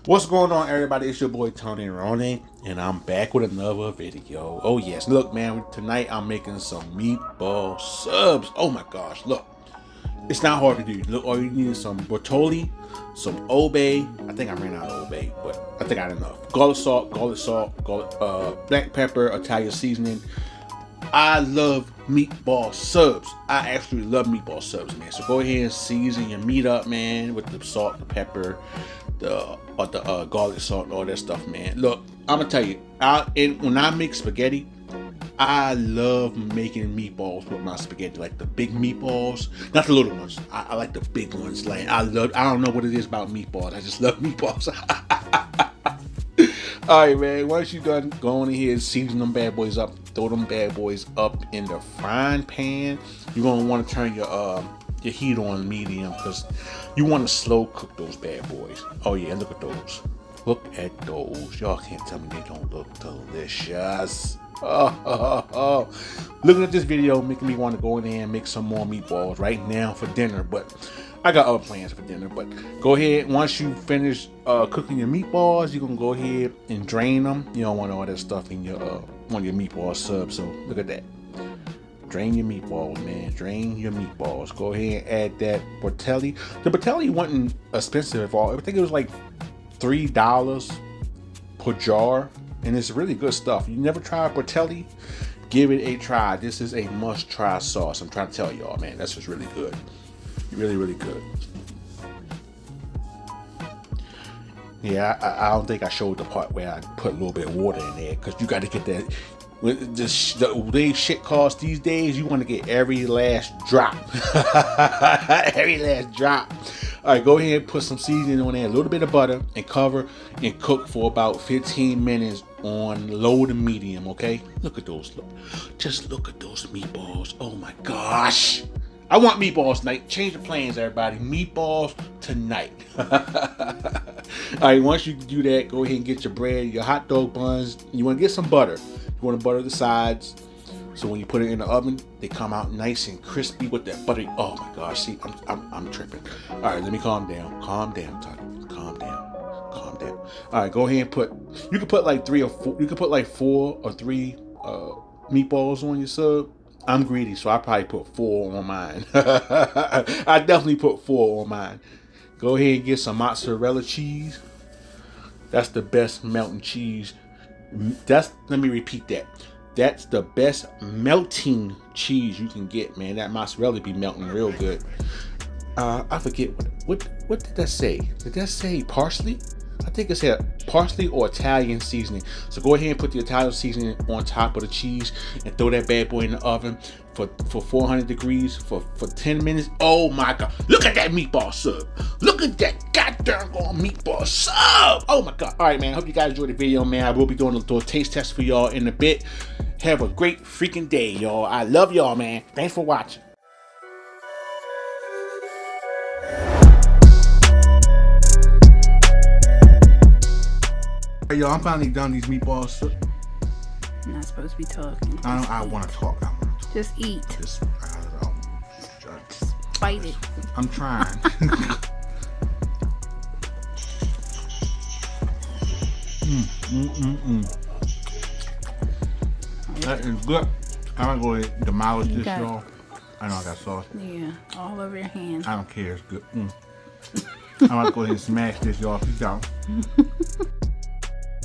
What's going on, everybody? It's your boy Tony Ronnie, and I'm back with another video. Oh yes, look man, tonight I'm making some meatball subs. Oh my gosh, look, it's not hard to do. Look, all you need is some Bertolli, some Obey. I think I ran out of Obey, but I think I had enough. Garlic salt, black pepper, Italian seasoning. I love meatball subs. I actually love meatball subs, man. So go ahead and season your meat up, man, with the salt, the pepper, the garlic salt, and all that stuff, man. Look, I'm gonna tell you, when I make spaghetti, I love making meatballs with my spaghetti, like the big meatballs, not the little ones. I like the big ones. Like I don't know what it is about meatballs. I just love meatballs. All right, man. Once you're done, go on ahead, season them bad boys up. Throw them bad boys up in the frying pan. You're gonna want to turn your heat on medium because you want to slow cook those bad boys. Oh yeah, look at those. Look at those. Y'all can't tell me they don't look delicious. Looking at this video making me want to go in there and make some more meatballs right now for dinner, but I got other plans for dinner. But go ahead, once you finish cooking your meatballs, you're gonna go ahead and drain them. You don't want all that stuff in your on your meatball sub. So look at that. Drain your meatballs, man. Drain your meatballs. Go ahead and add that Bertolli. The Bertolli wasn't expensive at all. I think it was like $3 per jar, and it's really good stuff. You never tried Bertolli? Give it a try. This is a must-try sauce. I'm trying to tell y'all, man. That's just really good. Really, really good. Yeah, I don't think I showed the part where I put a little bit of water in there, because you got to get that. With the way shit costs these days, you want to get every last drop. Every last drop. All right, go ahead and put some seasoning on there, a little bit of butter, and cover and cook for about 15 minutes on low to medium, okay? Look at those. Just look at those meatballs. Oh my gosh. I want meatballs tonight. Change the plans, everybody. Meatballs tonight. All right, once you do that, go ahead and get your bread, your hot dog buns. You want to get some butter. You want to butter the sides, so when you put it in the oven, they come out nice and crispy with that butter. Oh my gosh, see, I'm tripping. All right, let me calm down. Calm down, Tony. Calm down. Calm down. All right, go ahead and you can put like 3 or 4. You can put like 4 or 3 meatballs on your sub. I'm greedy, so I probably put 4 on mine. I definitely put 4 on mine. Go ahead and get some mozzarella cheese. That's the best melting cheese. Let me repeat that. That's the best melting cheese you can get, man. That mozzarella be melting real good. I forget what did that say? Did that say parsley? I think it said parsley or Italian seasoning. So go ahead and put the Italian seasoning on top of the cheese and throw that bad boy in the oven for 400 degrees for 10 minutes. Oh my god. Look at that meatball sub. Look at that goddamn meatball sub. Oh my god. All right, man. I hope you guys enjoyed the video, man. I will be doing a taste test for y'all in a bit. Have a great freaking day, y'all. I love y'all, man. Thanks for watching. Hey, yo, I'm finally done these meatballs. You're not supposed to be talking. I want to talk. Just eat. Just bite it. I'm trying. That is good. I'm gonna go ahead and demolish this, y'all. I know I got sauce. Yeah, all over your hand. I don't care. It's good. I'm gonna go ahead and smash this, y'all. Peace out.